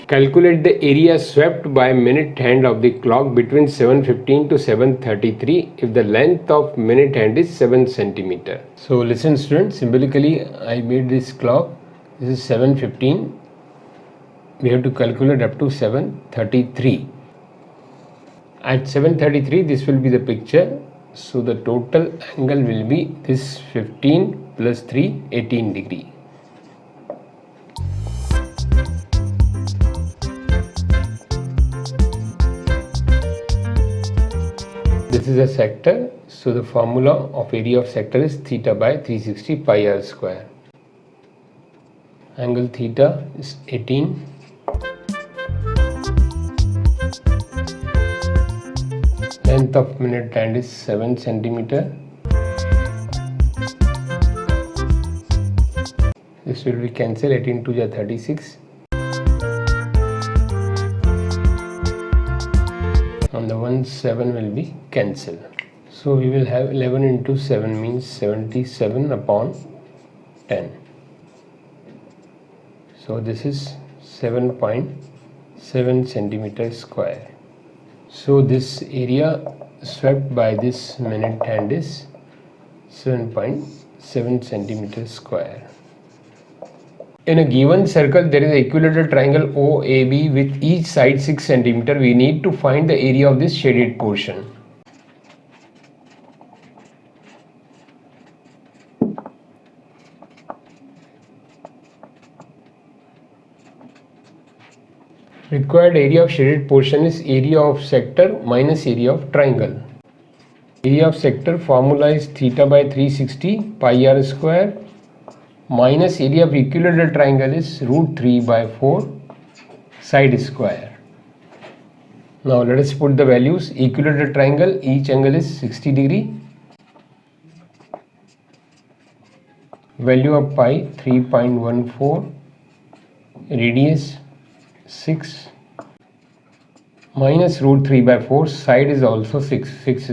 Calculate the area swept by minute hand of the clock between 7:15 to 7:33 if the length of minute hand is 7 centimeter. So listen students, symbolically I made this clock. This is 7:15. We have to calculate up to 7:33. At 7:33 this will be the picture. So the total angle will be this 15 plus 3, 18 degree. This is a sector, so the formula of area of sector is theta by 360 pi r square. Angle theta is 18. Length of minute hand is 7 centimeter. This will be cancelled. 18 to 36. And the 1 7 will be cancelled. So we will have 11 into 7 means 77 upon 10. So this is 7.7 centimeter square. So this area swept by this minute hand is 7.7 centimeter square. In a given circle, there is an equilateral triangle OAB with each side 6 cm. We need to find the area of this shaded portion. Required area of shaded portion is area of sector minus area of triangle. Area of sector formula is theta by 360 pi r square minus area of equilateral triangle is root 3 by 4 side square. Now let us put the values. Equilateral triangle, each angle is 60 degree. Value of pi 3.14, radius 6 minus root 3 by 4, side is also 6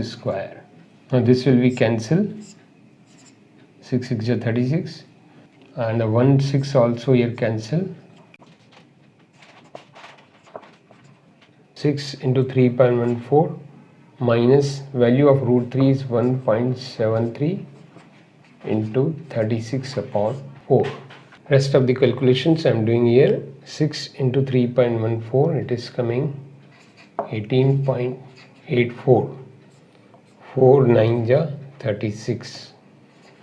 square. Now this will be cancelled. 6 6 is 36. And the 1 6 also here cancel. 6 into 3.14 minus value of root 3 is 1.73 into 36 upon 4. Rest of the calculations I am doing here. 6 into 3.14, it is coming 18.84. 4 9 ja 36.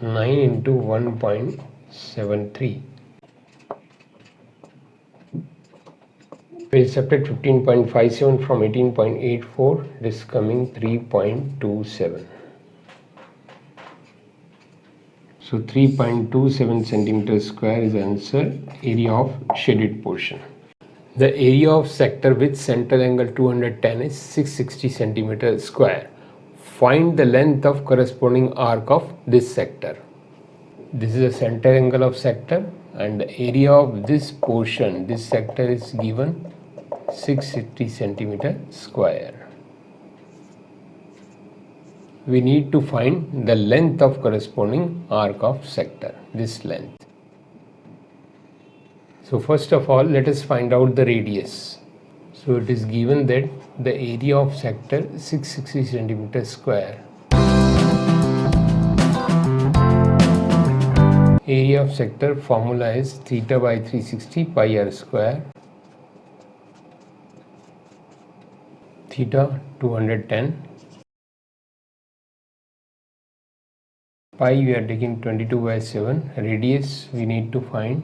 9 into 1.73. We will subtract 15.57 from 18.84. It is coming 3.27. So 3.27 centimeter square is the answer. Area of shaded portion. The area of sector with center angle 210 is 660 centimeter square. Find the length of corresponding arc of this sector. This is the center angle of sector and the area of this portion, this sector is given 660 centimeter square. We need to find the length of corresponding arc of sector, this length. So first of all, let us find out the radius. So it is given that the area of sector 660 centimeter square. Area of sector formula is theta by 360 pi r square. Theta 210. Pi we are taking 22 by 7. Radius we need to find.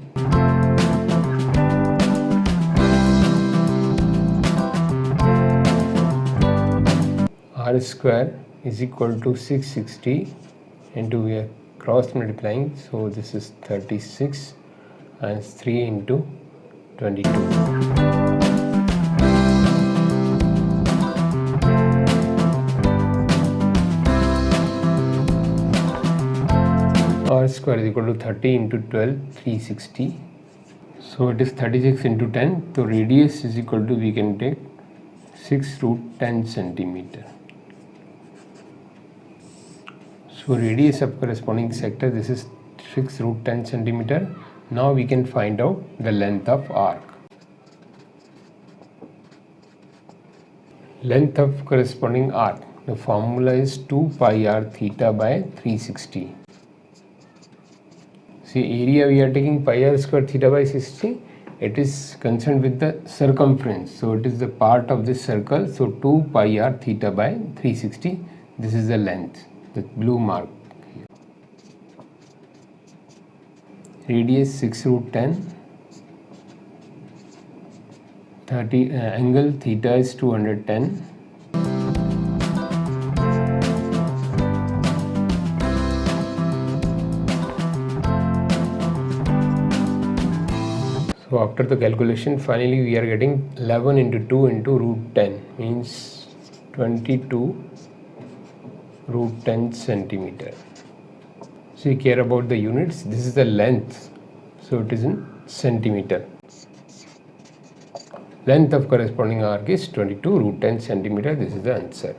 R square is equal to 660 into we are cross multiplying, so this is 36 and 3 into 22. R square is equal to 30 into 12, 360. So it is 36 into 10. So radius is equal to, we can take 6 root 10 centimeter. So radius of corresponding sector, this is 6 root 10 centimeter. Now we can find out the length of arc. Length of corresponding arc. The formula is 2 pi r theta by 360. See, area we are taking pi r square theta by 60. It is concerned with the circumference. So it is the part of this circle. So 2 pi r theta by 360. This is the length, the blue mark. Radius 6 root 10. 30 angle theta is 210. So after the calculation, finally we are getting 11 into 2 into root 10 means 22 root 10 centimeter. So you care about the units. This is the length, so it is in centimeter. Length of corresponding arc is 22 root 10 centimeter. This is the answer.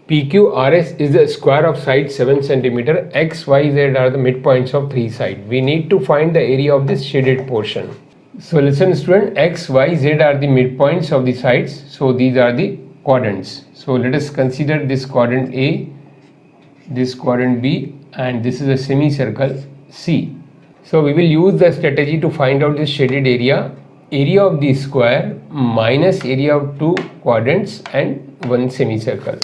PQRS is the square of side 7 centimeter. X, Y, Z are the midpoints of three sides. We need to find the area of this shaded portion. So listen student, X, Y, Z are the midpoints of the sides. So these are the quadrants. So let us consider this quadrant A, this quadrant B, and this is a semicircle C. So we will use the strategy to find out this shaded area. Area of the square minus area of two quadrants and one semicircle.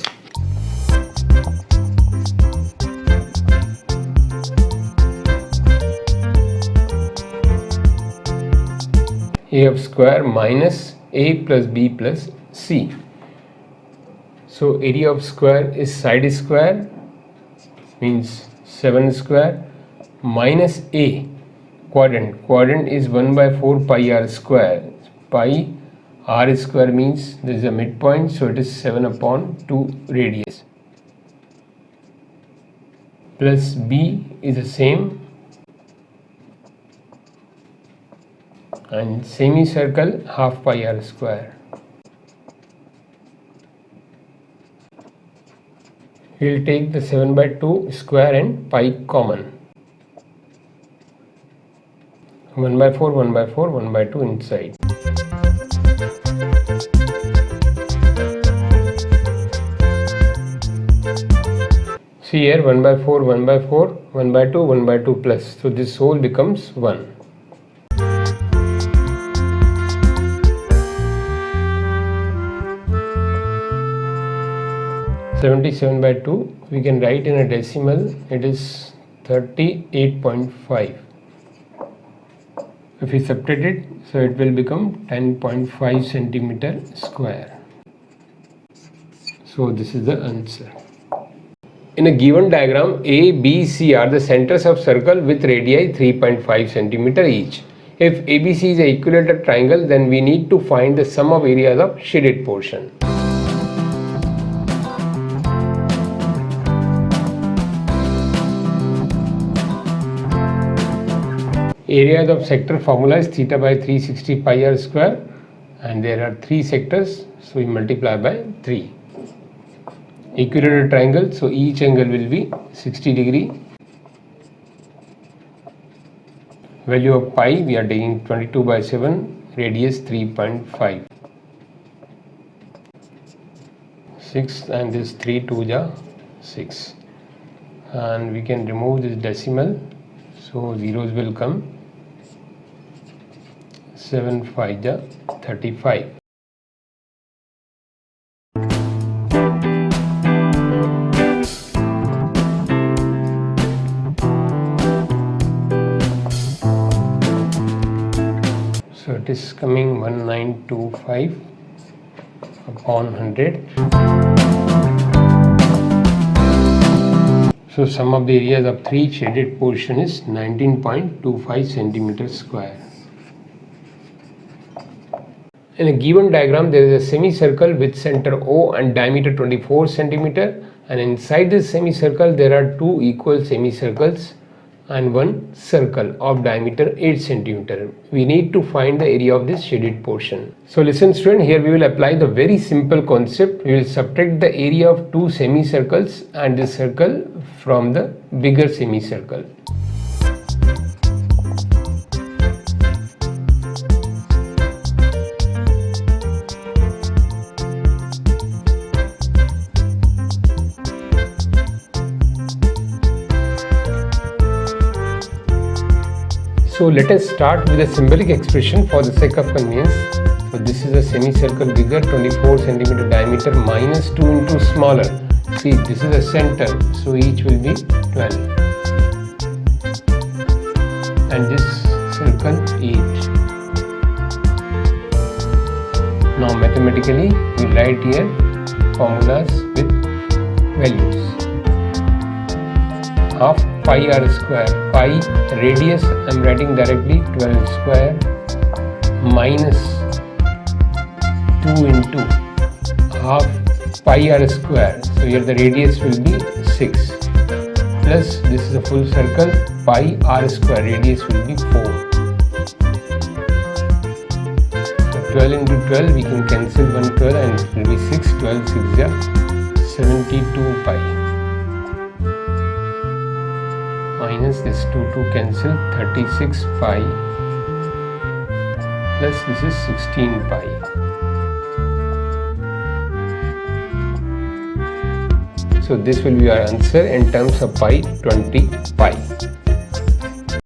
A of square minus A plus B plus C. So area of square is side square means 7 square minus A quadrant is 1 by 4 pi r square. Pi r square means this is a midpoint, so it is 7 upon 2 radius. Plus B is the same, and semicircle half pi r square. We will take the 7 by 2 square and pi common. 1 by 4, 1 by 4, 1 by 2 inside. See here 1 by 4, 1 by 4, 1 by 2, 1 by 2 plus. So this whole becomes 1. (77 by 2) we can write in a decimal. It is 38.5. If we subtract it, so it will become 10.5 centimeter square. So this is the answer. In a given diagram, A, B, C are the centers of circle with radii 3.5 centimeter each. If ABC is an equilateral triangle, then we need to find the sum of areas of shaded portion. Areas of sector formula is theta by 360 pi r square, and there are 3 sectors, so we multiply by 3. Equilateral triangle, so each angle will be 60 degree. Value of pi we are taking 22 by 7, radius 3.5. 6 and this 3 2 ja 6, and we can remove this decimal, so zeros will come. 7 5 ja 35. So it is coming 1925 upon 100. So sum of the areas of 3 shaded portion is 19.25 centimeter square. In a given diagram, there is a semicircle with center O and diameter 24 centimeter, and inside this semicircle there are 2 equal semicircles and 1 circle of diameter 8 centimeter. We need to find the area of this shaded portion. So listen student, here we will apply the very simple concept. We will subtract the area of 2 semicircles and this circle from the bigger semicircle. So let us start with a symbolic expression for the sake of convenience. So this is a semicircle bigger, 24 centimeter diameter, minus 2 into smaller. See, this is a center, so each will be 12. And this circle 8. Now mathematically we write here formulas with values. Half pi r square, pi radius I am writing directly 12 square minus 2 into half pi r square. So here the radius will be 6 plus this is a full circle, pi r square, radius will be 4. 12 into 12 we can cancel 1 12 and it will be 6, 12 6 is 72 pi minus this 2 cancel 36 pi plus this is 16 pi. So this will be our answer in terms of pi, 20 pi.